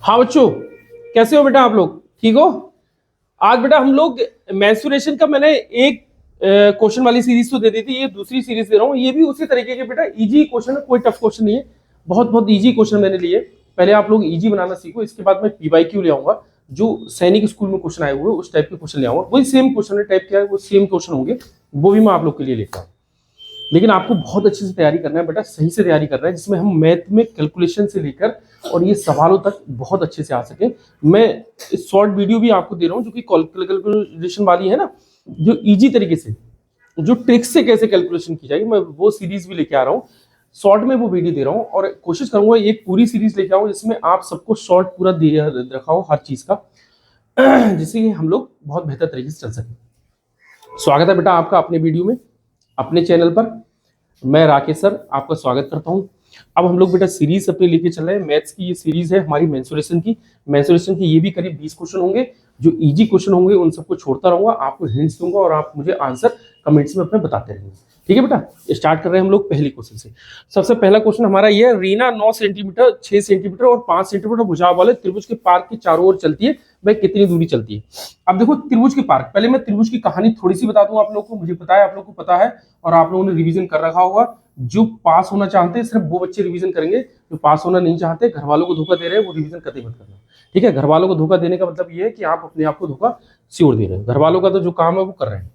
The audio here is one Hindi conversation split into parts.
हाँ बच्चों, कैसे हो बेटा? आप लोग ठीक हो? आज बेटा हम लोग मेंस्ट्रुएशन का मैंने एक क्वेश्चन वाली सीरीज तो दे दी थी, ये दूसरी सीरीज दे रहा हूँ। ये भी उसी तरीके के बेटा इजी क्वेश्चन है, कोई टफ क्वेश्चन नहीं है। बहुत बहुत इजी क्वेश्चन मैंने लिए। पहले आप लोग इजी बनाना सीखो, इसके बाद मैं पीवाईक्यू ले आऊंगा। जो सैनिक स्कूल में क्वेश्चन आए हुए उस टाइप के क्वेश्चन ले आऊंगा। वही सेम क्वेश्चन टाइप क्या है, वो सेम क्वेश्चन होंगे, वो भी मैं आप लोग के लिए लेता हूँ। लेकिन आपको बहुत अच्छे से तैयारी करना है बेटा, सही से तैयारी करना है, जिसमें हम मैथ में कैलकुलेशन से लेकर और ये सवालों तक बहुत अच्छे से आ सके। मैं इस शॉर्ट वीडियो भी आपको दे रहा हूँ जो कि कैलकुलेशन वाली है ना, जो इजी तरीके से, जो ट्रिक से कैसे कैलकुलेशन की जाएगी, मैं वो सीरीज भी लेके आ रहा हूँ। शॉर्ट में वो वीडियो दे रहा हूँ और कोशिश करूंगा एक पूरी सीरीज लेके आऊँ जिसमें आप सबको शॉर्ट पूरा दे रखा हो हर चीज का, जिससे हम लोग बहुत बेहतर तरीके से चल सके। स्वागत है बेटा आपका अपने वीडियो में, अपने चैनल पर। मैं राकेश सर आपका स्वागत करता हूं। अब हम लोग बेटा सीरीज अपने लेके चल रहे हैं। मैथ्स की ये सीरीज है हमारी मेंसुरेशन की। मेंसुरेशन की ये भी करीब 20 क्वेश्चन होंगे। जो इजी क्वेश्चन होंगे उन सबको छोड़ता रहूंगा, आपको हिंट्स दूंगा और आप मुझे आंसर कमेंट्स में अपने बताते रहेंगे। ठीक है बेटा, स्टार्ट कर रहे हैं हम लोग पहले क्वेश्चन से। सबसे पहला क्वेश्चन हमारा ये है, रीना 9 सेंटीमीटर, 6 सेंटीमीटर और 5 सेंटीमीटर भुजाओ वाले त्रिभुज के पार्क की चारों ओर चलती है, वह कितनी दूरी चलती है? अब देखो त्रिभुज के पार्क, पहले मैं त्रिभुज की कहानी थोड़ी सी बता दूं आप लोग को। मुझे पता है आप लोग को पता है और आप लोगों ने रिवीजन कर रखा होगा। जो पास होना चाहते हैं सिर्फ वो बच्चे रिवीजन करेंगे, जो पास होना नहीं चाहते, घर वालों को धोखा दे रहे हैं, वो रिवीजन कतई मत करना। ठीक है, घर वालों को धोखा देने का मतलब ये है कि आप अपने आप को धोखा श्योर दे रहे हैं। घर वालों का तो जो काम है वो कर रहे हैं।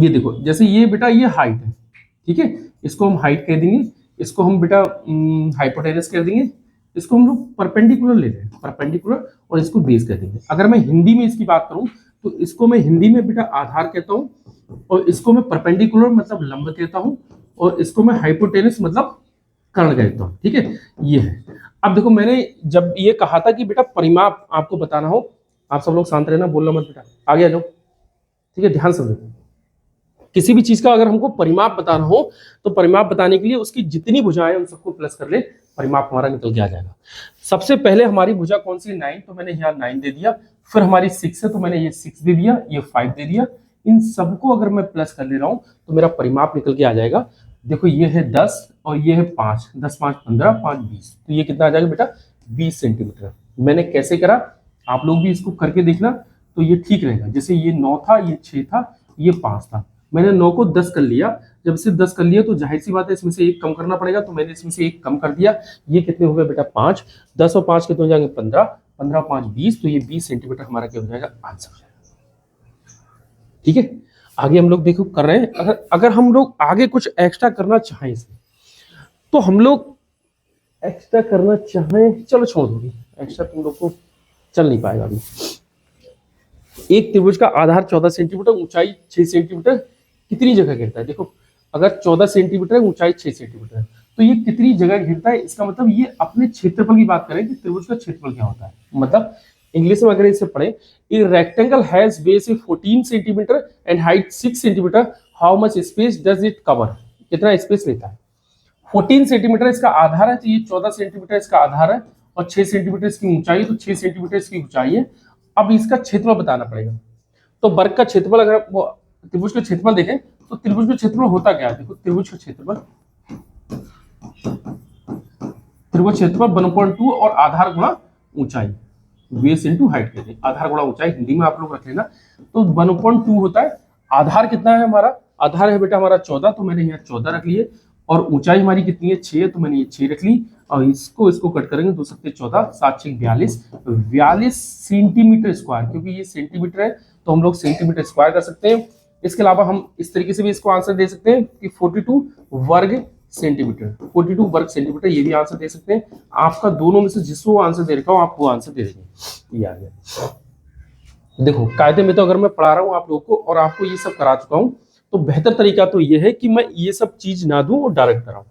ये देखो, जैसे ये बेटा ये हाइट है, ठीक है, इसको हम हाइट कह देंगे, इसको हम बेटा हाइपोटेनस कह देंगे, इसको हम लोग परपेंडिकुलर ले रहे हैं, परपेंडिकुलर, और इसको बेस कह देंगे। अगर मैं हिंदी में इसकी बात करूं तो इसको मैं हिंदी में बेटा आधार कहता हूं, और इसको मैं परपेंडिकुलर मतलब लंब कहता हूं, और इसको मैं हाइपोटेनस मतलब कर्ण कहता हूं। ठीक है, ये है। अब देखो, मैंने जब ये कहा था कि बेटा परिमाप आपको बताना हो, आप सब लोग शांत रहना, बोलना मत बेटा, आगे आ जाओ। ठीक है, ध्यान से देखो। किसी भी चीज का अगर हमको परिमाप बताना हो तो परिमाप बताने के लिए उसकी जितनी भुजाएं उन सबको प्लस कर ले, परिमाप हमारा निकल के आ जाएगा। सबसे पहले हमारी भुजा कौन सी? 9, तो मैंने यहाँ 9 दे दिया। फिर हमारी 6 है तो मैंने ये 6 दे दिया, ये 5 दे दिया। इन सबको अगर मैं प्लस कर ले रहा हूं तो मेरा परिमाप निकल के आ जाएगा। देखो, ये है 10 और ये है 5, 10 5 15, 5 20, तो ये कितना आ जाएगा बेटा? 20 सेंटीमीटर। मैंने कैसे करा, आप लोग भी इसको करके देखना तो ये ठीक रहेगा। जैसे ये 9 था, ये 6 था, ये 5 था, मैंने 9 को 10 कर लिया। जब से 10 कर लिया तो जाहिर सी बात है इसमें से एक कम करना पड़ेगा, तो मैंने इसमें से एक कम कर दिया। ये कितने हो गए बेटा? 5। 10 और 5 कितने हो जाएंगे? 15। 15 5 20, तो ये 20 सेंटीमीटर हमारा क्या हो जाएगा? आंसर हो जाएगा। ठीक है, आगे हम लोग देखो कर रहे हैं। अगर हम लोग आगे कुछ एक्स्ट्रा करना चाहें इसमें, तो हम लोग एक्स्ट्रा करना चाहें, चलो छोड़ दो, एक्स्ट्रा तुम लोग को चल नहीं पाएगा अभी। एक त्रिभुज का आधार 14 सेंटीमीटर, ऊंचाई 6 सेंटीमीटर, कितनी जगह घेरता है? देखो, अगर 14 सेंटीमीटर है, ऊंचाई 6 सेंटीमीटर है, तो ये कितनी जगह घेरता है? इसका मतलब ये अपने क्षेत्रफल की बात करें कि त्रिभुज का क्षेत्रफल क्या होता है। मतलब इंग्लिश में अगर इसे पढ़े, a rectangle has base 14 centimetre and height 6 centimetre, how much space does it cover? कितना स्पेस लेता है? 14 सेंटीमीटर इसका आधार है, तो ये 14 सेंटीमीटर इसका आधार है, और 6 सेंटीमीटर इसकी ऊंचाई, तो 6 सेंटीमीटर इसकी ऊंचाई है। अब इसका क्षेत्रफल बताना पड़ेगा। तो वर्ग का क्षेत्रफल, अगर वो त्रिभुज का क्षेत्रफल देखें तो त्रिभुज का क्षेत्रफल होता क्या है? देखो, त्रिभुज का क्षेत्रफल 1/2 और आधार गुणा ऊंचाई, बेस इंटू हाइट कहते हैं। आधार गुणा ऊंचाई हिंदी में आप लोग रख लेना। तो 1/2 होता है। आधार कितना है हमारा? आधार है बेटा हमारा 14, तो मैंने यहाँ 14 रख लिए। और ऊंचाई हमारी कितनी है? 6, तो मैंने ये 6 रख ली। और इसको कट करेंगे, 2 7 14, 7 6 42, 42 सेंटीमीटर स्क्वायर। क्योंकि ये सेंटीमीटर है तो हम लोग सेंटीमीटर स्क्वायर कर सकते हैं। इसके अलावा हम इस तरीके से भी इसको आंसर दे सकते हैं कि 42 वर्ग सेंटीमीटर, 42 वर्ग सेंटीमीटर, ये भी आंसर दे सकते हैं। आपका दोनों में से जिसको आंसर दे रखा हो आप वो आंसर दे देंगे। ये आ गया। देखो, कायदे में तो अगर मैं पढ़ा रहा हूँ आप लोग को और आपको ये सब करा चुका हूँ, तो बेहतर तरीका तो ये है कि मैं ये सब चीज ना दूं और डायरेक्ट कराऊं।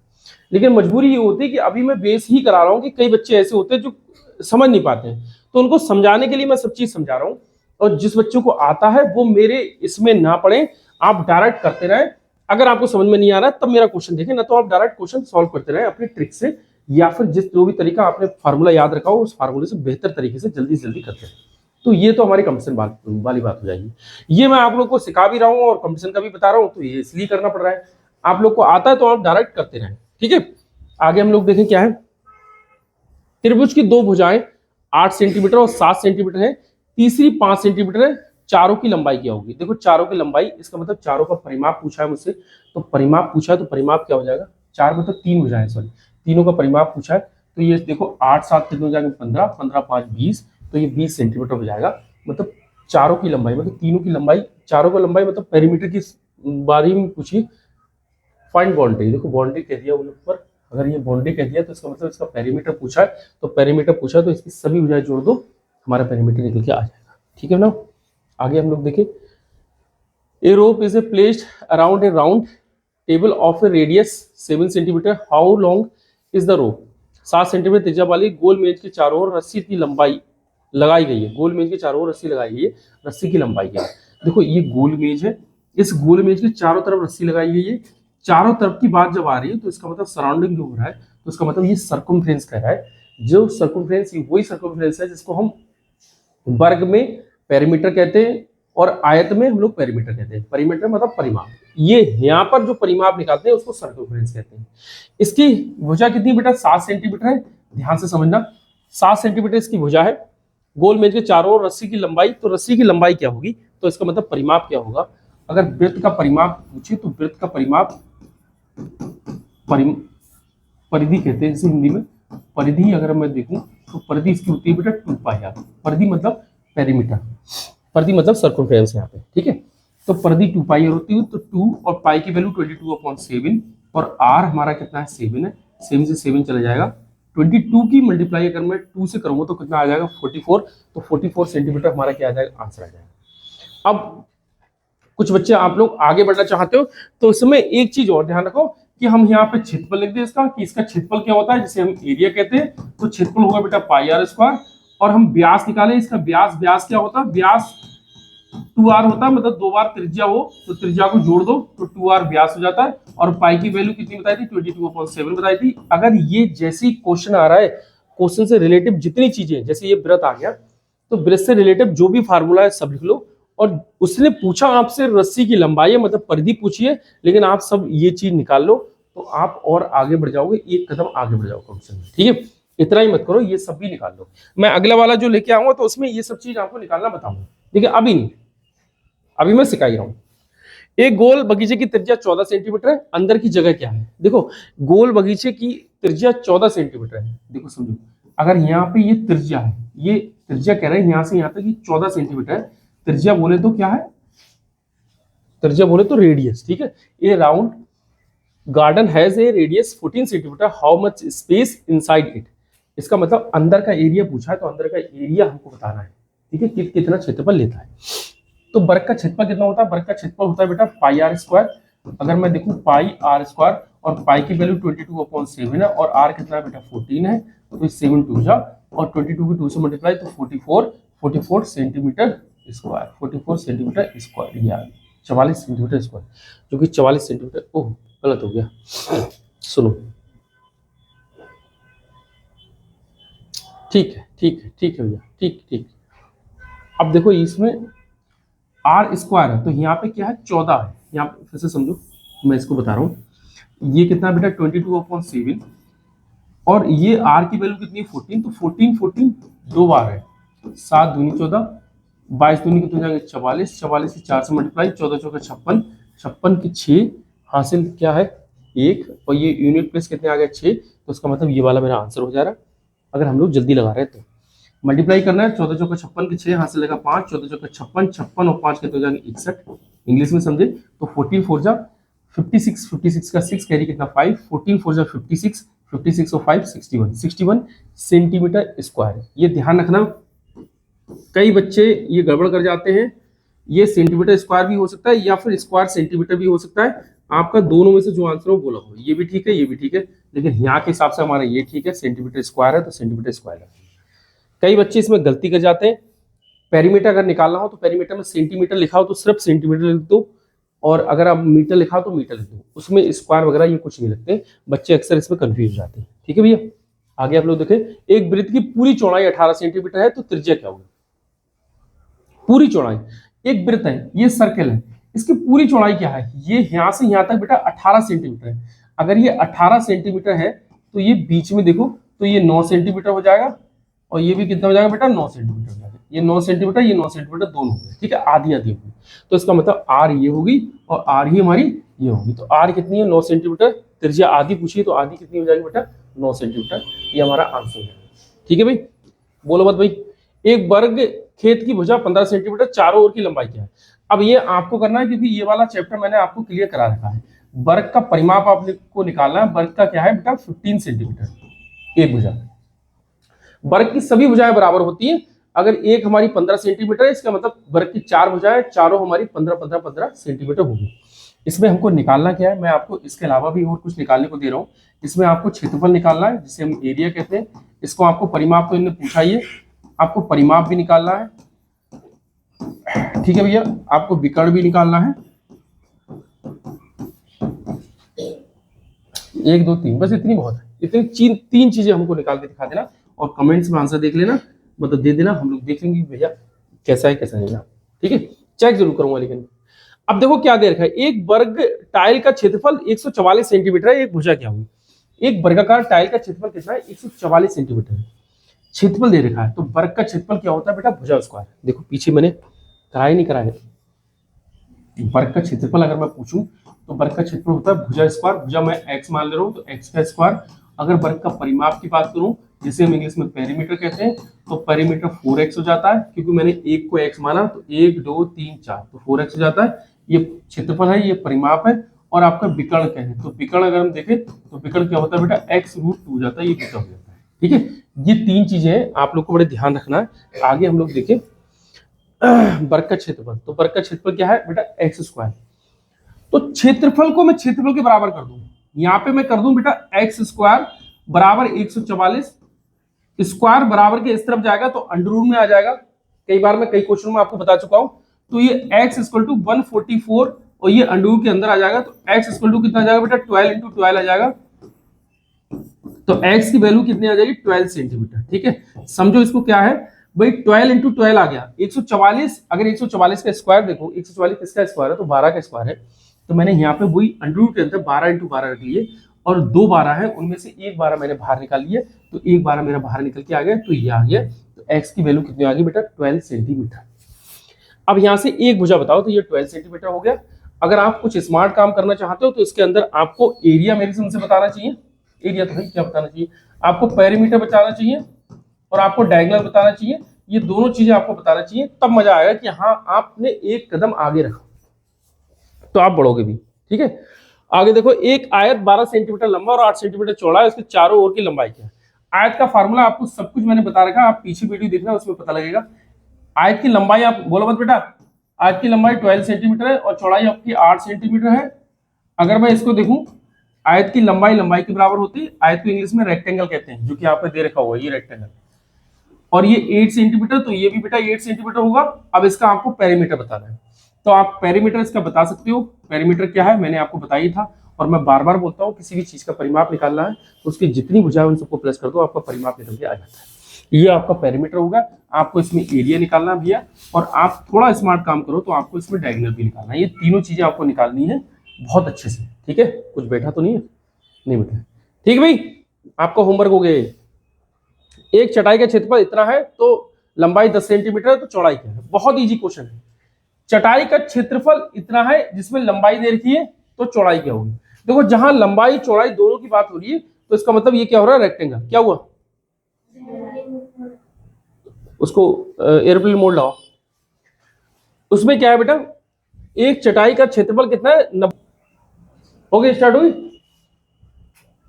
लेकिन मजबूरी ये होती है कि अभी मैं बेस ही करा रहा हूँ, कि कई बच्चे ऐसे होते हैं जो समझ नहीं पाते हैं, तो उनको समझाने के लिए मैं सब चीज समझा रहा हूँ। और जिस बच्चों को आता है वो मेरे इसमें ना पढ़े, आप डायरेक्ट करते रहे। अगर आपको समझ में नहीं आ रहा तब मेरा क्वेश्चन देखें, ना तो आप डायरेक्ट क्वेश्चन सॉल्व करते रहे अपनी ट्रिक से, या फिर जिस जो भी तरीका आपने फार्मूला याद रखा हो उस फार्मूले से बेहतर तरीके से जल्दी से जल्दी करते रहे। तो ये तो हमारी कंपटीशन वाली बात हो जाएगी। ये मैं आप लोग को सिखा भी रहा हूँ और कंपटीशन का भी बता रहा हूँ, तो ये इसलिए करना पड़ रहा है। आप लोग को आता है तो आप डायरेक्ट करते रहें। ठीक है, आगे हम लोग देखें क्या है। त्रिभुज की दो भुजाएं 8 सेंटीमीटर और 7 सेंटीमीटर है, तीसरी 5 सेंटीमीटर है, चारों की लंबाई क्या होगी? देखो चारों की लंबाई, इसका मतलब चारों का परिमाप पूछा है मुझसे, तो परिमाप पूछा है तो परिमाप क्या हो जाएगा? चार मतलब तीन भुजाएं, सॉरी तीनों का परिमाप पूछा है, तो ये देखो 8 7 कितने हो जाएंगे? 15, 15 5 20, तो ये 20 सेंटीमीटर हो जाएगा। मतलब चारों की लंबाई मतलब तीनों की लंबाई, चारों का लंबाई मतलब पेरीमीटर की बारे में पूछी। फाइंड बाउंड्री, देखो बाउंड्री कह दिया ऊपर, अगर ये बाउंड्री कह दिया तो इसका मतलब इसका पेरीमीटर पूछा है, तो पेरीमीटर पूछा तो इसकी सभी भुजाएं जोड़ दो, हमारा पेरीमीटर निकल के आ जाएगा। ठीक है ना? आगे हम लोग देखें, a rope is a placed around a round table of a radius 7 centimetre, how long is the rope? 7 centimetre त्रिज्या वाली गोल मेज के चारों ओर रस्सी की लंबाई लगाई गई है, गोल मेज के चारों ओर रस्सी लगाई गई है, रस्सी की लंबाई क्या है? देखो ये गोल मेज है, इस गोल मेज के चारों तरफ रस्सी लगाई गई है, चारों तरफ की बात जब आ रही है तो इसका मतलब सराउंडिंग जो हो रहा है, तो इसका मतलब ये सर्कमफ्रेंस कह रहा है। जो सर्कमफ्रेंस, वही सर्कमफ्रेंस है जिसको हम वर्ग में पेरीमीटर कहते हैं और आयत में हम लोग पेरीमीटर कहते हैं। पेरीमीटर मतलब परिमाप, ये यहाँ पर जो परिमाप निकालते हैं उसको सर्कमफ्रेंस कहते हैं। इसकी भुजा कितनी बेटा? 7 सेंटीमीटर है, ध्यान से समझना, 7 सेंटीमीटर इसकी भुजा है, गोल मेज के चारों ओर रस्सी की लंबाई, तो रस्सी की लंबाई क्या होगी? तो इसका मतलब परिमाप क्या होगा? अगर वृत्त का परिमाप पूछे तो वृत्त का परिमाप परिधि कहते हैं, जैसे हिंदी में परिधि अगर मैं देखूं तो परिधि इसकी होती है बेटा 2 पाई आर। परिधि मतलब पेरीमीटर, परिधि मतलब सर्कमफ्रेंस यहाँ पे। ठीक है, तो परिधि 2 पाई आर होती है, तो 2 और पाई की वैल्यू 22/7 और आर हमारा कितना है? 7 है, 7 से 7 चला जाएगा, 22 की मल्टीप्लाई अगर मैं 2 से करूंगा तो कितना आ जाएगा? 44, तो 44 सेंटीमीटर हमारा क्या आ जाएगा? आंसर आ जाएगा। अब कुछ बच्चे आप लोग आगे बढ़ना चाहते हो तो इसमें एक चीज और ध्यान रखो कि हम यहाँ पे क्षेत्रफल लिख दें इसका, कि इसका क्षेत्रफल क्या होता है, जिसे हम एरिया कहते हैं, तो क्षेत्रफल होगा बेटा पाई आर स्क्वायर, और हम व्यास निकालें इसका, व्यास, व्यास क्या होता है? व्यास 2r होता है, मतलब 2 बार त्रिज्या हो तो त्रिज्या को जोड़ दो तो 2r व्यास हो जाता है, और पाई की वैल्यू कितनी बताई थी? 22/7 बताई थी। अगर ये जैसी क्वेश्चन आ रहा है, क्वेश्चन से रिलेटिव जितनी चीजें, जैसे ये वृत्त आ गया तो वृत्त से रिलेटिव जो भी फार्मूला है सब लिख लो, और उसने पूछा आपसे रस्सी की लंबाई है मतलब परिधि पूछी है, लेकिन आप सब ये चीज निकाल लो तो आप और आगे बढ़ जाओगे, एक कदम आगे बढ़ जाओगे क्वेश्चन में। ठीक है, इतना ही मत करो, ये सब भी निकाल लो। मैं अगला वाला जो लेके आऊंगा तो उसमें ये सब चीज आपको निकालना बताऊंगा। ठीक है, अभी नहीं, अभी मैं सिखा ही रहा हूं। एक गोल बगीचे की त्रिज्या 14 सेंटीमीटर है, अंदर की जगह क्या है? देखो गोल बगीचे की त्रिज्या 14 सेंटीमीटर है, देखो समझो, अगर यहाँ पे ये त्रिज्या है, ये त्रिज्या कह रहे हैं यहाँ से यहाँ तक 14 सेंटीमीटर है, त्रिज्या बोले तो क्या है? त्रिज्या बोले तो रेडियस। ठीक है, ये round garden has a radius 14 centimetre, how much space inside it? इसका मतलब अंदर का एरिया पूछा है, तो अंदर का एरिया हमको बताना है। ठीक है, कितना क्षेत्रफल लेता है। तो वर्ग का क्षेत्रफल कितना होता है? वर्ग का क्षेत्रफल होता है बेटा पाई आर स्क्वायर। अगर मैं देखूं पाई आर स्क्वायर, और पाई की वैल्यू 22/7 है, और आर कितना है बेटा? 14 है, तो 7 2 जा, और 22 को 2 से मल्टीप्लाई तो 44 सेंटीमीटर स्क्वायर, 44 सेंटीमीटर स्क्वायर, या 44 सेंटीमीटर स्क्वायर, जो कि 44 सेंटीमीटर, ओह गलत हो गया, सुनो, ठीक है ठीक है ठीक है भैया, ठीक ठीक। अब देखो इसमें आर स्क्वायर है, तो यहाँ पे क्या है? 14 है, यहाँ पे फिर से समझो, मैं इसको बता रहा हूँ, ये कितना बेटा? 22/7, और ये आर की वैल्यू कितनी है? 14, तो 14 दो बार है, 7 दूनी 14, 22 दूनी कितने जाएंगे? 44, 44 से 4 से मल्टीप्लाई, 14 चौका 56, 56 की 6 हासिल क्या है? 1, और ये यूनिट प्लेस कितने आ गए? 6, तो इसका मतलब ये वाला मेरा आंसर हो जा रहा है। अगर हम लोग जल्दी लगा रहे हैं तो मल्टीप्लाई करना है, 14 चौका 56 की 6 हासिल लगा 5, 14 चौका 56, 56 और 5 कितने हो जाएंगे? 61, इंग्लिश में समझे तो 14 4 जा 56, 56 का 6 कैरी कितना? 5, 14 4 जा 56, 56 और 5 61 सेंटीमीटर स्क्वायर। ये ध्यान रखना, कई बच्चे ये गड़बड़ कर जाते हैं, ये सेंटीमीटर स्क्वायर भी हो सकता है या फिर स्क्वायर सेंटीमीटर भी हो सकता है, आपका दोनों में से जो आंसर हो बोला हो, ये भी ठीक है ये भी ठीक है, लेकिन यहाँ के हिसाब से हमारा ये ठीक है, सेंटीमीटर स्क्वायर है तो सेंटीमीटर स्क्वायर है। कई बच्चे इसमें गलती कर जाते हैं, पेरीमीटर अगर निकालना हो तो पेरीमीटर में सेंटीमीटर लिखा हो तो सिर्फ सेंटीमीटर लिख दो, और अगर आप मीटर लिखा हो तो मीटर लिख दो, उसमें स्क्वायर वगैरह ये कुछ नहीं लिखते, बच्चे अक्सर इसमें कंफ्यूज हो जाते हैं। ठीक है भैया, आगे आप लोग देखें, एक वृत्त की पूरी चौड़ाई 18 सेंटीमीटर है तो त्रिज्या क्या होगी? पूरी चौड़ाई, एक वृत्त है, ये सर्कल है, इसकी पूरी चौड़ाई क्या है? ये यहां से यहां तक बेटा 18 सेंटीमीटर है। अगर ये 18 सेंटीमीटर है तो ये बीच में देखो तो ये 9 सेंटीमीटर हो जाएगा, और ये भी कितना हो जाएगा बेटा, 9 सेंटीमीटर हो जाएगा। ये 9 सेंटीमीटर, ये 9 सेंटीमीटर दोनों हो गए, ठीक है, आधी आधी होगी। तो इसका मतलब आर ये होगी और आर ही हमारी ये होगी। तो आर कितनी है, 9 सेंटीमीटर, त्रिज्या आधी पूछी तो आधी कितनी हो जाएगी बेटा, 9 सेंटीमीटर। ये हमारा आंसर है, ठीक है भाई, बोलो मत भाई। एक वर्ग खेत की भुजा 15 सेंटीमीटर, चारों ओर की लंबाई क्या है। अब ये आपको करना है क्योंकि ये वाला चैप्टर मैंने आपको क्लियर करा रखा है। वर्ग का परिमाप आपको निकालना है। वर्ग का क्या है बेटा, 15 सेंटीमीटर एक भुजा। वर्ग की सभी भुजाएं बराबर होती हैं। अगर एक हमारी 15 सेंटीमीटर है, इसका मतलब वर्ग की 4 भुजाएं, चारों हमारी 15 सेंटीमीटर होगी। इसमें हमको निकालना क्या है, मैं आपको इसके अलावा भी और कुछ निकालने को दे रहा हूँ। इसमें आपको क्षेत्रफल निकालना है, जिसे हम एरिया कहते हैं। इसको आपको परिमाप तो इन्होंने पूछा ही है, आपको परिमाप भी निकालना है, ठीक है भैया। आपको विकर्ण भी निकालना है, 1 2 3, बस इतनी बहुत है। इतनी तीन चीजें हमको निकाल के दिखा देना और कमेंट्स में आंसर देख लेना, मतलब दे देना, हम लोग देख लेंगे भैया कैसा है कैसा नहीं है, ठीक है। चेक जरूर करूंगा लेकिन। अब देखो क्या दे रखा है, एक वर्ग टाइल का क्षेत्रफल 144 सेंटीमीटर है, एक भुजा क्या हुई। एक वर्गाकार टाइल का क्षेत्रफल कितना है, 144 सेंटीमीटर है, क्षेत्रफल दे रखा है। तो वर्ग का क्षेत्रफल क्या होता है बेटा, भुजा स्क्वायर। देखो पीछे मैंने कराया नहीं कराया, वर्ग का क्षेत्रफल अगर मैं पूछूं तो वर्ग का क्षेत्रफल होता है भुजा स्क्वायर। भुजा मैं x मान ले रहा हूं तो x का स्क्वायर। अगर वर्ग का परिमाप की बात करूं, जिसे हम इंग्लिश में पेरीमीटर कहते हैं, तो पेरीमीटर 4x हो जाता है, क्योंकि मैंने एक को x माना तो 1 2 3 4 तो 4x हो जाता है। ये क्षेत्रफल है, ये परिमाप है। और आपका विकर्ण क्या है, तो विकर्ण अगर हम देखें तो विकर्ण क्या होता है बेटा, x√2 हो जाता है, ये विकर्ण हो जाता है, ठीक है। ये तीन चीजें हैं, आप लोग को बड़े ध्यान रखना है। आगे हम लोग देखें वर्ग का क्षेत्रफल, तो वर्ग का क्षेत्रफल क्या है बेटा, एक्स स्क्वायर। तो क्षेत्रफल को मैं क्षेत्रफल के बराबर कर दूं, यहां पे मैं कर दूं बेटा एक्स स्क्वायर बराबर 144, स्क्वायर बराबर के इस तरफ जाएगा तो अंडर रूट में आ जाएगा। कई बार मैं कई क्वेश्चन में आपको बता चुका हूं। तो ये x इक्वल टू 144 और ये अंडर रूट के अंदर आ जाएगा, तो x इक्वल टू कितना आ जाएगा बेटा, 12 × 12 आ जाएगा। तो x की वैल्यू कितनी आ जाएगी, 12 सेंटीमीटर, ठीक है। समझो इसको क्या है भाई, 12 × 12 आ गया 144। अगर 144 का स्क्वायर देखो, 144 किसका स्क्वायर है, तो 12 का स्क्वायर है। तो मैंने यहाँ पे वही अंडर रूट के अंदर 12 × 12 रख लिए, और 2 12 है, उनमें से एक 12 मैंने बाहर निकाल लिया, तो एक 12 मेरा बाहर निकल के आ गया, तो ये आ गया। तो x की वैल्यू कितनी आ गई बेटा, 12 सेंटीमीटर। अब यहाँ से एक भुजा बताओ, तो ये 12 सेंटीमीटर हो गया। अगर आप कुछ स्मार्ट काम करना चाहते हो तो इसके अंदर आपको एरिया मेरे से उनसे बताना चाहिए। एरिया तो भाई क्या बताना चाहिए, आपको पेरीमीटर बताना चाहिए और आपको डायगोनल बताना चाहिए। ये दोनों चीजें आपको बताना चाहिए, तब मजा आएगा कि हाँ आपने एक कदम आगे रखा, तो आप बढ़ोगे भी, ठीक है। आगे देखो, एक आयत 12 सेंटीमीटर लंबा और 8 सेंटीमीटर चौड़ा है, उसके चारों ओर की लंबाई क्या है। आयत का फार्मूला आपको सब कुछ मैंने बता रखा, आप पीछे वीडियो देखना, उसमें पता लगेगा। आयत की लंबाई, आप बोलो मत बेटा, आयत की लंबाई 12 सेंटीमीटर है और चौड़ाई आपकी 8 सेंटीमीटर है। अगर मैं इसको देखूं, आयत की लंबाई लंबाई के बराबर होती है। आयत को इंग्लिश में रेक्टेंगल कहते हैं, जो कि आपने दे रखा हुआ है, ये रेक्टेंगल। और ये 8 सेंटीमीटर, तो ये भी बेटा 8 सेंटीमीटर होगा। अब इसका आपको पेरीमीटर बताना है, तो आप पेरीमीटर इसका बता सकते हो। पेरीमीटर क्या है मैंने आपको बताया था, और मैं बार बार बोलता हूँ, किसी भी चीज का परिमाप निकालना है तो उसकी जितनी भुजाएं उन सबको प्लस कर दो, आपका परिमाप निकल के आ जाता है। ये आपका पेरीमीटर होगा। आपको इसमें एरिया निकालना भैया, और आप थोड़ा स्मार्ट काम करो तो आपको इसमें डायगोनल भी निकालना है। ये तीनों चीजें आपको निकालनी है बहुत अच्छे से, ठीक है। कुछ बैठा तो नहीं है, नहीं बैठा, ठीक है भाई। आपका होमवर्क हो गया। एक चटाई का क्षेत्रफल इतना है, तो लंबाई 10 सेंटीमीटर है, तो चौड़ाई क्या है। बहुत इजी क्वेश्चन है। चटाई का क्षेत्रफल इतना है जिसमें लंबाई दे रखी है, तो चौड़ाई क्या होगी। देखो जहां लंबाई चौड़ाई दोनों की बात हो रही है, तो इसका मतलब ये क्या हो रहा है, रेक्टेंगल। क्या हुआ, उसको एयरप्लेन मोड लाओ। उसमें क्या है बेटा, एक चटाई का क्षेत्रफल कितना है, 90। हो गई, स्टार्ट हुई,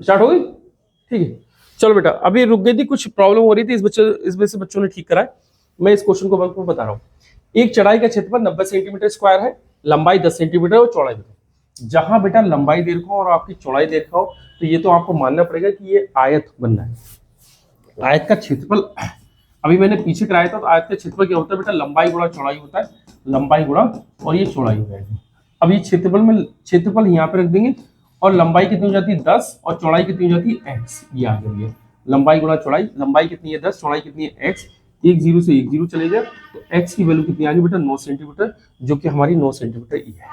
स्टार्ट हो गई, ठीक है। चलो बेटा, अभी रुक गई थी, कुछ प्रॉब्लम हो रही थी, इस वजह से बच्चों ने ठीक करा है। मैं इस क्वेश्चन को आपको बता रहा हूँ। एक चटाई का क्षेत्रफल 90 सेंटीमीटर स्क्वायर है, लंबाई 10 सेंटीमीटर और चौड़ाई बताओ। जहां बेटा लंबाई दे रखा हो और आपकी चौड़ाई दे रखा हो, तो ये तो आपको मानना पड़ेगा कि ये आयत बनना है। आयत का क्षेत्रफल अभी मैंने पीछे कराया था, तो आयत का क्षेत्रफल क्या होता है बेटा, लंबाई गुणा चौड़ाई होता है, लंबाई गुणा, और ये चौड़ाई हो जाएगी। अब ये क्षेत्रफल यहाँ पे रख देंगे, और लंबाई कितनी हो जाती है 10 और चौड़ाई कितनी हो जाती है x। ये आ गया ये लंबाई गुणा चौड़ाई। लंबाई कितनी है 10, चौड़ाई कितनी है x। एक जीरो से एक जीरो चले जाए, तो x की वैल्यू कितनी आ गई बेटा, 9 सेंटीमीटर, जो कि हमारी 9 सेंटीमीटर ही है,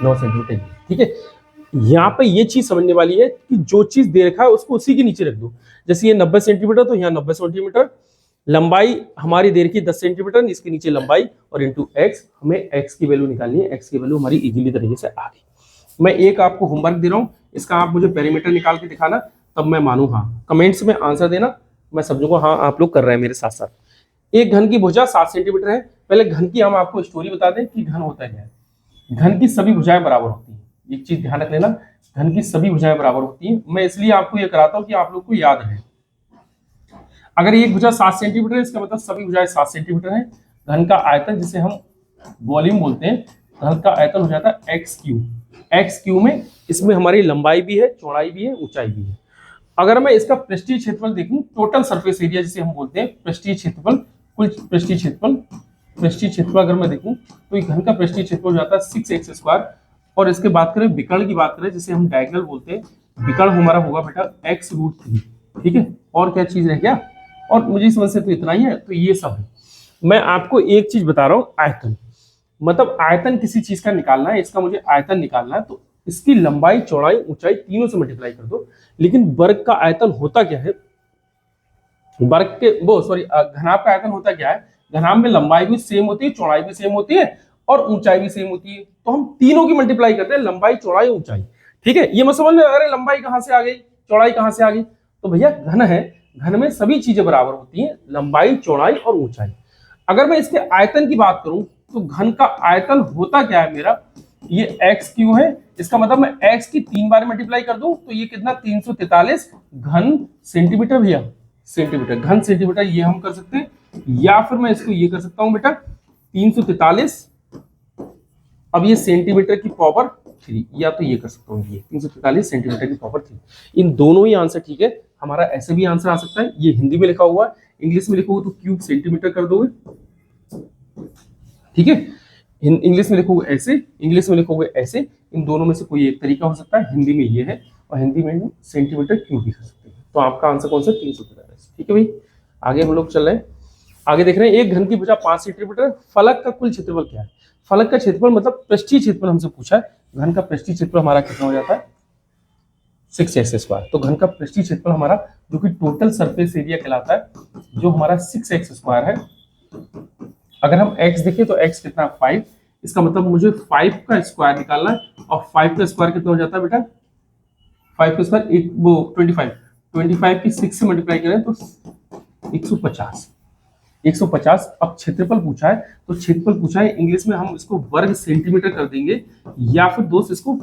9 सेंटीमीटर ही, ठीक है। यहाँ पे ये चीज समझने वाली है कि जो चीज दे रखा है उसको उसी के नीचे रख दो। जैसे ये 90 सेंटीमीटर, तो यहाँ 90 सेंटीमीटर। लंबाई हमारी दे रखी है 10 सेंटीमीटर, इसके नीचे लंबाई और इंटू एक्स। हमें एक्स की वैल्यू निकालनी है, एक्स की वैल्यू हमारी इजीली तरीके से आ गई। मैं एक आपको होमवर्क दे रहा हूँ, इसका आप मुझे पेरीमीटर निकाल के दिखाना, तब मैं मानू हाँ। कमेंट्स में आंसर देना, मैं समझूंगा को हाँ आप लोग कर रहे हैं मेरे साथ साथ। एक घन की भुजा 7 सेंटीमीटर है। पहले घन की हम आपको स्टोरी बता दें कि घन होता क्या है। घन की सभी भुजाएं बराबर होती हैं, एक चीज ध्यान रख लेना, घन की सभी भुजाएं बराबर होती हैं। मैं इसलिए आपको ये कराता हूं कि आप लोग को याद रहे। अगर एक भुजा 7 सेंटीमीटर है, इसका मतलब सभी भुजाएं 7 सेंटीमीटर है। घन का आयतन जिसे हम वॉल्यूम बोलते हैं, घन का आयतन हो जाता है एक्स क्यू। एक्स क्यू में इसमें हमारी लंबाई भी है, चौड़ाई भी है, ऊंचाई भी है। अगर मैं इसका पृष्ठीय क्षेत्रफल देखूं, टोटल सरफेस एरिया जिसे हम बोलते हैं, पृष्ठीय क्षेत्रफल, कुल पृष्ठीय क्षेत्रफल, पृष्ठीय क्षेत्रफल अगर मैं देखूं तो घन का पृष्ठीय क्षेत्रफल हो जाता है 6x²। और इसके बात करें विकर्ण की बात करें, जिसे हम डायगोनल बोलते हैं, विकर्ण हमारा होगा बेटा x√3। ठीक है, और क्या चीज रह गया? और मुझे समझ से तो इतना ही है, तो ये सब है। मैं आपको एक चीज बता रहा हूं, आयतन, मतलब आयतन किसी चीज का निकालना है, इसका मुझे आयतन निकालना है, तो इसकी लंबाई, चौड़ाई, ऊंचाई तीनों से मल्टीप्लाई कर दो। लेकिन वर्ग का आयतन होता क्या है, वर्ग के वो सॉरी घनाभ का आयतन होता क्या है? घनाभ में लंबाई भी सेम होती है, चौड़ाई भी सेम होती है और ऊंचाई भी सेम होती है। तो हम तीनों की मल्टीप्लाई करते हैं, लंबाई, चौड़ाई, ऊंचाई। ठीक है, ये मत समझ में, अरे लंबाई कहां से आ गई, चौड़ाई कहां से आ गई? तो भैया घन है, घन में सभी चीजें बराबर होती हैं, लंबाई, चौड़ाई और ऊंचाई। अगर मैं इसके आयतन की बात करूं तो घन का आयतन होता क्या है मेरा, ये एक्स क्यू है। इसका मतलब मैं एक्स की 3 बार मल्टीप्लाई कर दूं तो ये कितना, 343 घन सेंटीमीटर। भैया सेंटीमीटर, घन सेंटीमीटर, ये हम कर सकते हैं, या फिर मैं इसको ये कर सकता हूं बेटा 343, अब ये सेंटीमीटर की पावर 3, या तो ये कर सकता हूँ, ये 343 सेंटीमीटर की पावर 3। इन दोनों ही आंसर ठीक है हमारा। ऐसे भी आंसर आ सकता है, ये हिंदी में लिखा हुआ है, इंग्लिश में लिखोगे तो क्यूब सेंटीमीटर कर दोगे। ठीक है, इंग्लिश में लिखोगे ऐसे, इंग्लिश में लिखोगे ऐसे, इन दोनों में से कोई एक तरीका हो सकता है। हिंदी में ये है और हिंदी में सेंटीमीटर क्यूब भी कर सकते हैं। तो आपका आंसर कौन सा, 343। ठीक है भाई, आगे हम लोग चल रहे हैं। आगे देख रहे हैं, एक घन की भुजा 5 सेंटीमीटर, फलक का कुल क्षेत्रफल क्या है? फलक का क्षेत्रफल मतलब पृष्ठीय क्षेत्रफल हमसे पूछा है। घन का पृष्ठीय क्षेत्रफल हमारा कितना हो जाता है, 6x²। तो घन का पृष्ठीय क्षेत्रफल हमारा, जो कि टोटल सरफेस एरिया कहलाता है, जो हमारा 6x² है। अगर हम x देखें तो x कितना, 5। इसका मतलब मुझे 5 का स्क्वायर निकालना है, और 5 का स्क्वायर कितना हो जाता है बेटा, 5 का स्क्वायर एक वो 25 की 6 से मल्टीप्लाई करें तो 150। 150। अब क्षेत्रफल पूछा है, तो क्षेत्रफल पूछा है इंग्लिश में हम इसको वर्ग सेंटीमीटर कर देंगे, या फिर दोस्त इसको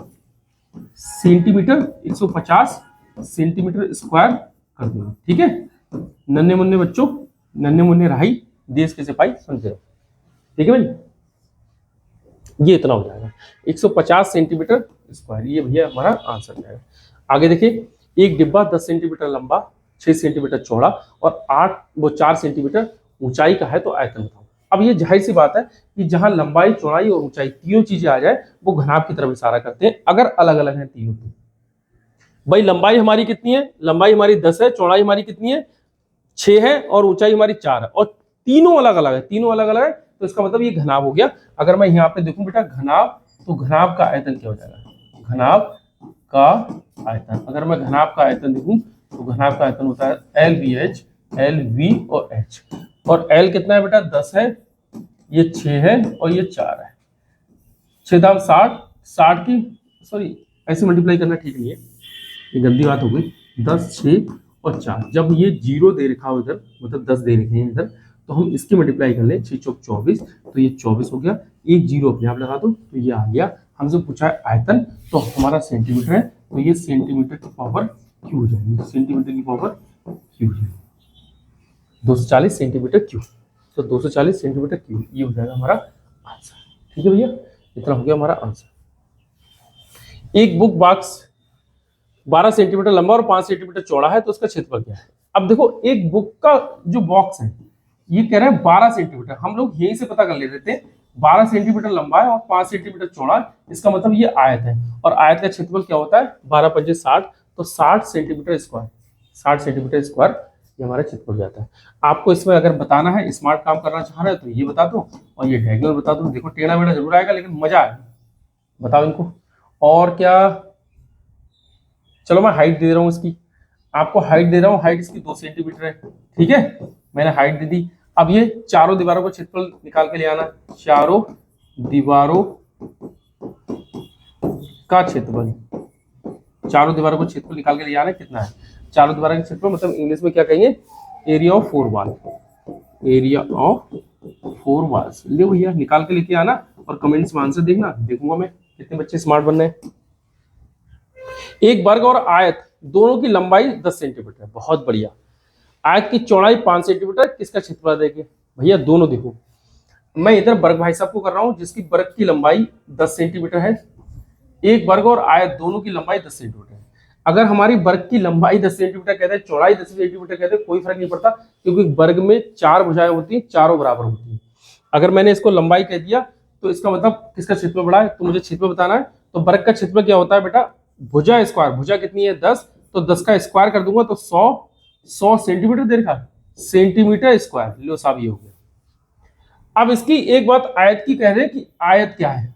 सेंटीमीटर, 150 सेंटीमीटर स्क्वायर कर देंगे। ठीक है, नन्हे मुन्ने बच्चों, नन्हे मुन्ने रहाई, देश के सिपाही सुनते रहो। ठीक है भाई, ये इतना हो जाएगा 150 सेंटीमीटर स्क्वायर, ये भैया हमारा आंसर जाएगा। आगे देखिए, एक डिब्बा 10 सेंटीमीटर लंबा, 6 सेंटीमीटर चौड़ा और 4 सेंटीमीटर ऊंचाई का है, तो आयतन बताओ। अब ये जाहिर सी बात है कि जहां लंबाई, चौड़ाई और ऊंचाई तीनों चीजें आ जाए, वो घनाभ की तरफ इशारा करते हैं। अगर अलग अलग है तीनों, तो भाई लंबाई हमारी कितनी है, लंबाई हमारी 10 है, चौड़ाई हमारी कितनी है, 6 है, और ऊंचाई हमारी 4 है, और तीनों अलग अलग है, तीनों अलग अलग है, तो इसका मतलब ये घनाभ हो गया। अगर मैं यहाँ पे देखूं बेटा घनाभ, तो घनाभ का आयतन क्या हो जाएगा, घनाभ का आयतन, अगर मैं घनाभ का आयतन देखूं तो घनाभ का आयतन होता है LVH, LV और H। और L कितना है बेटा, 10 है, ये 6 है और ये 4 है। 6 दाम 60, 60 की सॉरी ऐसे मल्टीप्लाई करना ठीक नहीं है, ये गंदी बात हो गई। 10, 6 और 4, जब ये 0 दे रखा हो इधर, मतलब 10 दे रखे हैं इधर, तो हम इसकी मल्टीप्लाई कर लें, 6 चौक 24, तो ये 24 हो गया। एक 0 अपने आप लगा दो, तो ये आ गया। हमसे पूछा है आयतन, तो हमारा सेंटीमीटर है, तो ये सेंटीमीटर की पावर क्यू हो जाएगी, सेंटीमीटर की पावर क्यू हो जाएगी, 240 सेंटीमीटर क्यू। तो 240 सेंटीमीटर क्यू, ये हो जाएगा हमारा आंसर। ठीक है भैया, इतना हो गया हमारा आंसर। एक बुक बॉक्स 12 सेंटीमीटर लंबा और 5 सेंटीमीटर चौड़ा है, तो उसका क्षेत्रफल क्या है? अब देखो, एक बुक का जो बॉक्स है, ये कह रहे हैं 12 सेंटीमीटर, हम लोग यहीं से पता कर ले रहे थे, 12 सेंटीमीटर लंबा है और 5 सेंटीमीटर चौड़ा है, इसका मतलब ये आयत है। और आयत का क्षेत्रफल क्या होता है, 12 पंजे 60, तो 60 सेंटीमीटर स्क्वायर, 60 सेंटीमीटर स्क्वायर ये हमारा क्षेत्रफल जाता है। आपको इसमें अगर बताना है, स्मार्ट काम करना चाह रहे हो, तो ये बता दो, और ये डायगोनल बता दो। देखो टेढ़ा मेढ़ा जरूर आएगा, लेकिन मजा आएगा। बताओ इनको। और क्या चलो मैं हाइट दे रहा हूँ इसकी, आपको हाइट दे रहा हूँ, हाइट इसकी 2 सेंटीमीटर है, ठीक है, मैंने हाइट दे दी। अब ये चारों दीवारों का क्षेत्रफल निकाल के ले आना, चारों दीवारों का क्षेत्रफल, चारों दीवारों का क्षेत्रफल निकाल के ले आना कितना है, चारों दीवारों का क्षेत्रफल मतलब इंग्लिश में क्या कहेंगे, area of 4 wall, area of 4 walls. ले भैया निकाल के लेके आना और कमेंट्स में आंसर देखना, देखूंगा मैं कितने बच्चे स्मार्ट बन रहे हैं। एक वर्ग और आयत दोनों की लंबाई 10 सेंटीमीटर है, बहुत बढ़िया। आयत की चौड़ाई 5 सेंटीमीटर, किसका क्षेत्रफल देखिए भैया, दोनों देखो, मैं इधर वर्ग भाई साहब को कर रहा हूं जिसकी वर्ग की लंबाई 10 सेंटीमीटर है, एक वर्ग और आयत दोनों की लंबाई 10 सेंटीमीटर है। अगर हमारी वर्ग की लंबाई 10 सेंटीमीटर कहते हैं, चौड़ाई 10 सेंटीमीटर कहते हैं, कोई फर्क नहीं पड़ता, क्योंकि वर्ग में 4 भुजाएं होती हैं, चारों बराबर होती हैं। अगर मैंने इसको लंबाई कह दिया तो इसका मतलब किसका क्षेत्रफल बड़ा है, तो मुझे क्षेत्रफल बताना है। तो वर्ग का क्षेत्रफल क्या होता है बेटा, भुजा स्क्वायर, भुजा कितनी है 10, तो 10 का स्क्वायर कर दूंगा तो 100 सेंटीमीटर दे रखा, सेंटीमीटर स्क्वायर, लो साहब ये हो गया। अब इसकी एक बात आयत की कह रहे हैं कि आयत क्या है,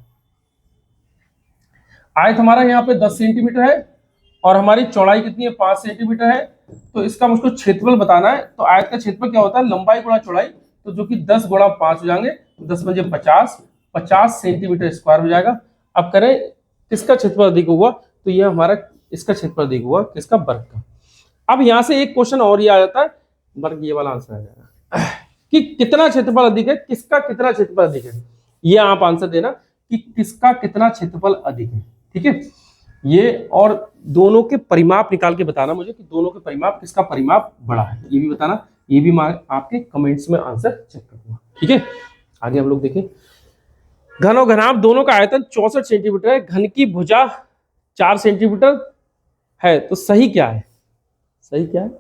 आयत हमारा यहाँ पे 10 सेंटीमीटर है और हमारी चौड़ाई कितनी है 5 सेंटीमीटर है, तो इसका मुझको क्षेत्रफल बताना है। तो आयत का क्षेत्रफल क्या होता है, लंबाई गुणा चौड़ाई, तो जो कि 10 गुणा 5 हो जाएंगे, 10 बजे 50, 50 सेंटीमीटर स्क्वायर हो जाएगा। अब करें किसका क्षेत्रफल अधिक होगा, तो यह हमारा इसका क्षेत्रफल अधिक होगा, किसका, वर्ग का। अब यहां से एक क्वेश्चन और ये आ जाता है, वर्ग ये वाला आंसर आ जाएगा कि कितना क्षेत्रफल अधिक है, किसका कितना क्षेत्रफल अधिक है, ये आप आंसर देना कि किसका कितना क्षेत्रफल अधिक है, ठीक है। ये और दोनों के परिमाप निकाल के बताना मुझे कि दोनों के परिमाप, किसका परिमाप बड़ा है, ये भी बताना, ये भी मैं आपके कमेंट्स में आंसर चेक करूंगा, ठीक है। आगे हम लोग देखें, घन और घनाभ दोनों का आयतन 64 सेंटीमीटर है, घन की भुजा 4 सेंटीमीटर है, तो सही क्या है, सही क्या है,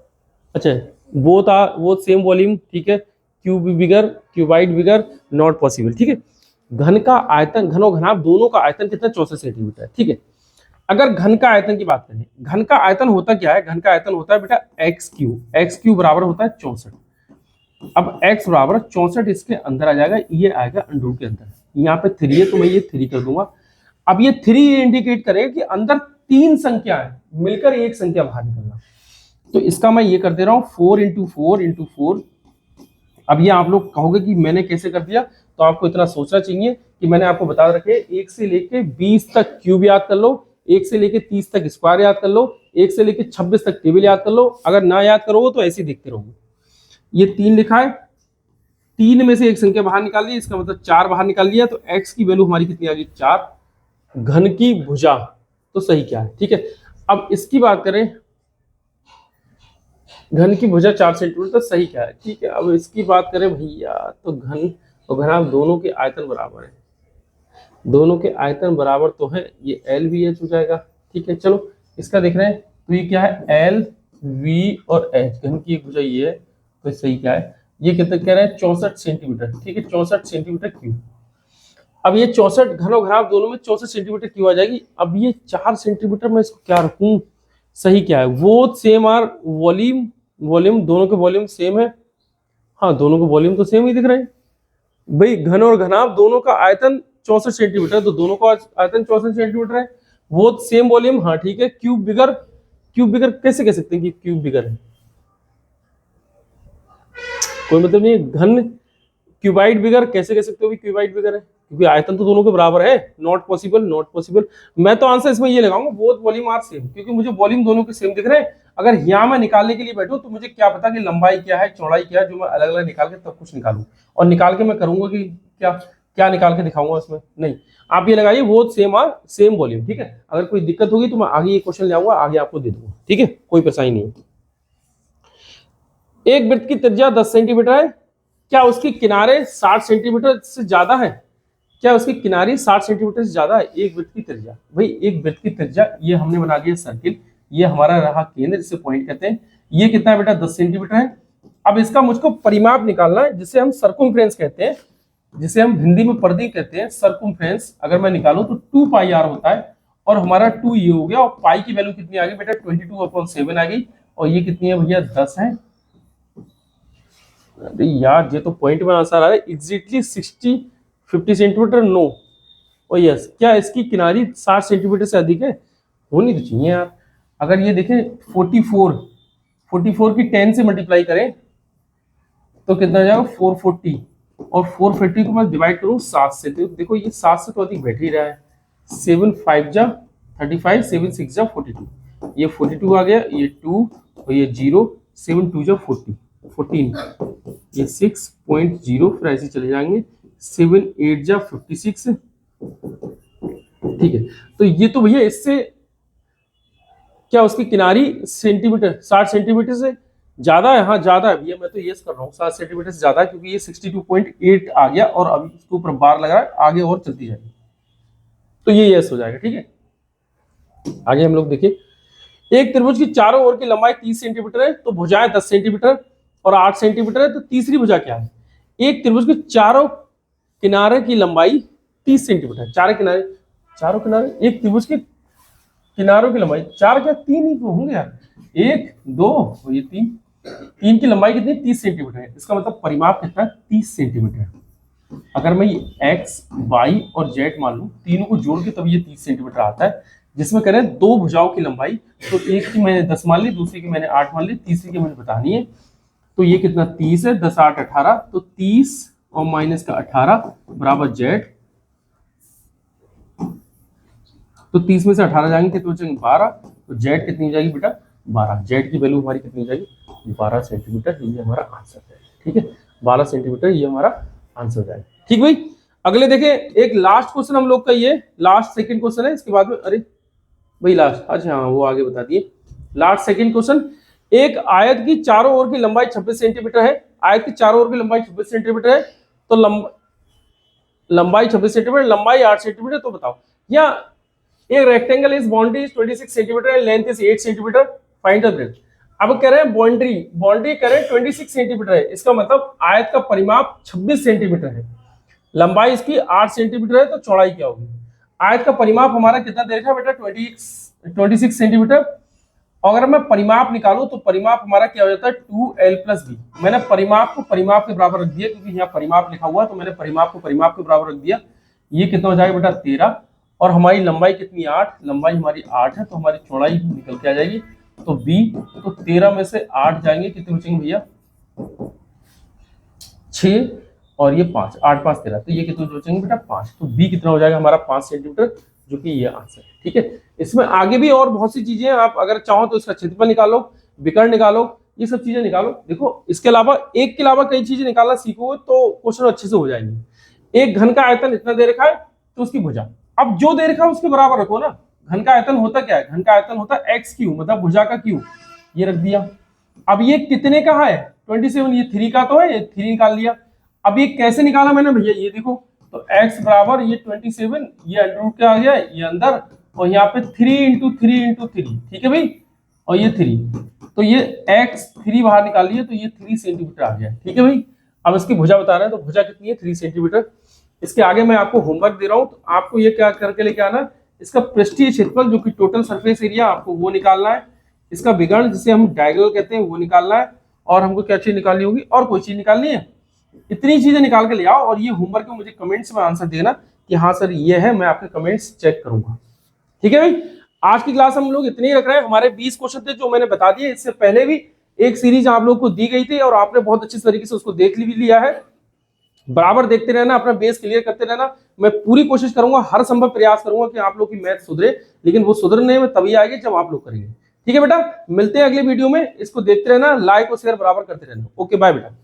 अच्छा वो सेम वॉल्यूम, ठीक है, cube bigger, cuboid bigger, not possible, ठीक है। घन का आयतन, घन और घनाभ दोनों का आयतन कितना, 64 सेंटीमीटर है, ठीक है। अगर घन का आयतन की बात करें, घन का आयतन होता क्या है, घन का आयतन होता है बेटा एक्स क्यू बराबर होता है 64। अब x बराबर 64 इसके अंदर आ जाएगा, ये आएगा अंडर के अंदर, यहाँ पे 3 है तो मैं ये 3 कर दूंगा। अब ये 3 इंडिकेट करेगा कि अंदर 3 संख्या है, मिलकर एक संख्या बाहर निकलना, तो इसका मैं ये कर दे रहा हूँ 4 इंटू 4 इंटू 4। अब ये आप लोग कहोगे कि मैंने कैसे कर दिया, तो आपको इतना सोचना चाहिए कि मैंने आपको बता रखे 1 से लेके 20 तक क्यूब याद कर लो, 1 से लेके 30 तक स्क्वायर याद कर लो, 1 से लेके 26 तक टेबल याद कर लो। अगर ना याद करोगे तो ऐसे ही देखते रहोगे। ये 3 लिखा है, 3 में से एक संख्या बाहर निकाल ली, इसका मतलब 4 बाहर निकाल लिया, तो x की वैल्यू हमारी कितनी आ गई 4। घन की भुजा तो सही क्या है, ठीक है। अब इसकी बात करें, घन की भुजा 4 सेंटीमीटर, तो सही क्या है, ठीक है। अब इसकी बात करें भैया, तो घन और घनाभ दोनों के आयतन बराबर है, दोनों के आयतन बराबर तो है, ये एल वी एच हो जाएगा, ठीक है। चलो इसका देख रहे हैं, तो ये क्या है, एल वी और एच, घन की एक भुजा ये है, तो सही क्या है, ये कितना कह रहे हैं 64 सेंटीमीटर, ठीक है, 64 सेंटीमीटर क्यूब। अब ये 64 घन और घनाभ दोनों में 64 सेंटीमीटर क्यूब आ जाएगी। अब ये 4 सेंटीमीटर में इसको क्या रखूं, सही क्या है, वो सेम आर वॉल्यूम, वॉल्यूम दोनों के वॉल्यूम सेम है, हाँ दोनों के वॉल्यूम तो सेम ही दिख रहे हैं भाई। घन और घनाभ दोनों का आयतन 64 सेंटीमीटर, तो दोनों का आयतन 64 सेंटीमीटर है, वो सेम वॉल्यूम, हाँ ठीक है। क्यूब बिगर, क्यूब बिगर कैसे कह सकते हैं कि क्यूब बिगर है, कोई मतलब नहीं। घन क्यूबाइड बिगर कैसे कह सकते हो कि क्यूबाइड बिगर है, क्योंकि आयतन तो दोनों के बराबर है, नॉट पॉसिबल, नॉट पॉसिबल। मैं तो आंसर इसमें ये लगाऊंगा बोथ वॉल्यूम आर सेम, क्योंकि मुझे वॉल्यूम दोनों के सेम दिख रहे हैं। अगर यहाँ मैं निकालने के लिए बैठूं तो मुझे क्या पता कि लंबाई क्या है, चौड़ाई क्या है, जो मैं अलग अलग निकाल के तब कुछ निकालूं, और निकाल के मैं करूंगा कि क्या क्या निकाल के दिखाऊंगा इसमें, नहीं। आप ये लगाइए वो सेम आर सेम वॉल्यूम, ठीक है। अगर कोई दिक्कत होगी तो मैं आगे ये क्वेश्चन ले आऊंगा, आगे आपको दे दूंगा, ठीक है, कोई परेशानी नहीं है। एक वृत्त की त्रिज्या 10 सेंटीमीटर है, क्या उसकी किनारे 60 सेंटीमीटर से ज्यादा है, क्या उसकी किनारी 60 सेंटीमीटर से ज्यादा है। एक वृत्त की त्रिज्या, भाई एक वृत्त की त्रिज्या, ये हमने बना दिया सर्किल, ये हमारा रहा केंद्र, जिसे पॉइंट कहते हैं। ये कितना है बेटा 10 सेंटीमीटर है। अब इसका मुझको परिमाप निकालना है, जिसे हम सर्कुम्फ्रेंस कहते हैं, जिसे हम हिंदी में परिधि कहते हैं, सर्कुम्फ्रेंस। अगर मैं निकालूं तो 2 पाई आर होता है, और हमारा 2 ये हो गया, और पाई की वैल्यू कितनी आ गई बेटा 22/7 आ गई, और ये कितनी है भैया 10 है। अरे यार ये तो पॉइंट में आंसर आ रहा है, एग्जैक्टली 50 सेंटीमीटर, नो और यस। क्या इसकी किनारी 60 सेंटीमीटर से अधिक है, होनी तो चाहिए यार। अगर ये देखें 44 की 10 से मल्टीप्लाई करें तो कितना हो जाएगा 440, और 450 को मैं डिवाइड करूं 7 से, तो देखो ये 7 से तो अधिक बैठ ही रहा है। 7 5 जा 35, 7 6 जा 42, ये 42 आ गया, ये 2 और ये 0, 7 2 जा 40, 14, ये 6.0, फिर ऐसे चले जाएंगे, 7 8 जा 56, ठीक है। तो ये तो भैया इससे क्या उसकी किनारी सेंटीमीटर 60 सेंटीमीटर से ज्यादा है, हाँ ज्यादा है भैया, मैं तो यस कर रहा हूँ 60 सेंटीमीटर से ज्यादा है, क्योंकि ये 62.8 आ गया और अभी उसके ऊपर बार लगा है, आगे और चलती जाएगी, तो ये यस हो जाएगा, ठीक है। आगे हम लोग देखिए, एक त्रिभुज की चारों ओर की लंबाई 30 सेंटीमीटर है, तो भुजाएं 10 सेंटीमीटर और 8 सेंटीमीटर है, तो तीसरी भुजा क्या है? एक त्रिभुज के चारों किनारे की लंबाई 30 सेंटीमीटर, चारों किनारे एक त्रिभुज के किनारों की लंबाई, चार क्या 3 ही होंगे यार, 1 2 और ये 3 की लंबाई कितनी 30 सेंटीमीटर है, इसका मतलब परिमाप कितना है 30 सेंटीमीटर। अगर मैं x y और z मान लूं, तीनों को जोड़ के तब ये 30 सेंटीमीटर आता है, जिसमें करें दो भुजाओं की लंबाई, तो एक की मैंने 10 मान ली, दूसरी की मैंने 8 मान ली, तीसरी की मुझे बतानी है, तो ये कितना 30 है, 10 8 18, तो 30 और माइनस का 18 बराबर z, तो 30 में से 18 जाएंगे कितने बचेंगे 12, तो z कितनी हो जाएगी बेटा 12, z की वैल्यू हमारी कितनी हो जाएगी 12 सेंटीमीटर, ये हमारा आंसर है, ठीक है, 12 सेंटीमीटर ये हमारा आंसर हो जाएगा, ठीक भाई। अगले देखें, एक लास्ट क्वेश्चन हम लोग का, ये लास्ट सेकंड क्वेश्चन है, इसके बाद में अरे भाई लास्ट, अच्छा हाँ वो आगे बता दिए, लास्ट सेकंड क्वेश्चन, एक आयत की चारों ओर की लंबाई 26 सेंटीमीटर है, आयत की चारों ओर की लंबाई 26 सेंटीमीटर है, तो लंबाई 26 सेंटीमीटर, लंबाई 8 सेंटीमीटर, तो बताओ, या एक rectangle is boundary is 26 centimetre and length is 8 centimetre, find the breadth. अब कह रहे हैं बाउंड्री कह रहे हैं 26 सेंटीमीटर है, इसका मतलब आयत का परिमाप 26 सेंटीमीटर है, लंबाई इसकी 8 सेंटीमीटर है, तो चौड़ाई क्या होगी? आयत का परिमाप हमारा कितना दे रखा है बेटा 26 सेंटीमीटर, और अगर मैं परिमाप निकालूं तो परिमाप हमारा क्या हो जाता है 2l + b। मैंने परिमाप को परिमाप के बराबर रख दिया, क्योंकि यहाँ परिमाप लिखा हुआ है, तो मैंने परिमाप को परिमाप के बराबर रख दिया, ये कितना हो जाएगा बेटा 13, और हमारी लंबाई कितनी 8, लंबाई हमारी 8 है, तो हमारी चौड़ाई निकल के आ जाएगी, तो b, तो 13 में से 8 जाएंगे, कितने बचेंगे भैया 6, और ये 5, 8 5 13, तो ये कितने बचेंगे बेटा 5, तो b कितना हो जाएगा हमारा 5 सेंटीमीटर, जो कि ये आंसर है, ठीक है। इसमें आगे भी और बहुत सी चीजें हैं, आप अगर चाहो तो इसका क्षेत्रफल निकालो, विकर्ण निकालो, ये सब चीजें निकालो, देखो इसके अलावा एक के अलावा कई चीजें निकालना सीखोगे तो क्वेश्चन अच्छे से हो जाएंगे। एक घन का आयतन इतना दे रखा है, तो उसकी भुजा, अब जो दे रखा है उसके बराबर रखो ना, घन का आयतन होता क्या है, घन का आयतन होता है एक्स क्यू, मतलब भुजा का क्यू, ये रख दिया। अब ये कितने का है 27, ये 3 का तो है, ये 3 निकाल लिया। अब ये कैसे निकाला मैंने भैया, ये देखो, तो x बराबर ये 27, ये अंडर क्या आ गया, ये अंदर, और यहाँ पे 3 × 3 × 3, ठीक है भाई, और ये 3, तो ये x 3 बाहर निकाल लिया, तो ये 3 सेंटीमीटर आ गया, ठीक है भाई। अब इसकी भुजा बता रहे हैं, तो भुजा कितनी है 3 सेंटीमीटर। इसके आगे मैं आपको होमवर्क दे रहा हूँ, तो आपको ये क्या करके लेके आना, इसका पृष्ठीय क्षेत्रफल जो कि टोटल सरफेस एरिया, आपको वो निकालना है, इसका विकर्ण जिसे हम डायगोनल कहते हैं वो निकालना है, और हमको क्या चीज निकालनी होगी, और कोई चीज निकालनी है, इतनी चीजें निकाल के ले आओ, और ये होमवर्क में मुझे कमेंट्स में आंसर देना कि हाँ सर ये है, मैं आपके कमेंट्स चेक करूंगा, ठीक है भाई। आज की क्लास हम लोग इतने ही रख रहे हैं, हमारे 20 क्वेश्चन थे जो मैंने बता दिए, इससे पहले भी एक सीरीज आप लोग को दी गई थी और आपने बहुत अच्छी तरीके से उसको देख भी लिया है। बराबर देखते रहना, अपना बेस क्लियर करते रहना, मैं पूरी कोशिश करूंगा, हर संभव प्रयास करूंगा कि आप लोग की मैथ सुधरे, लेकिन वो सुधरने में तभी आएगी जब आप लोग करेंगे, ठीक है बेटा। मिलते हैं अगले वीडियो में, इसको देखते रहना, लाइक और शेयर बराबर करते रहना। ओके बाय बेटा।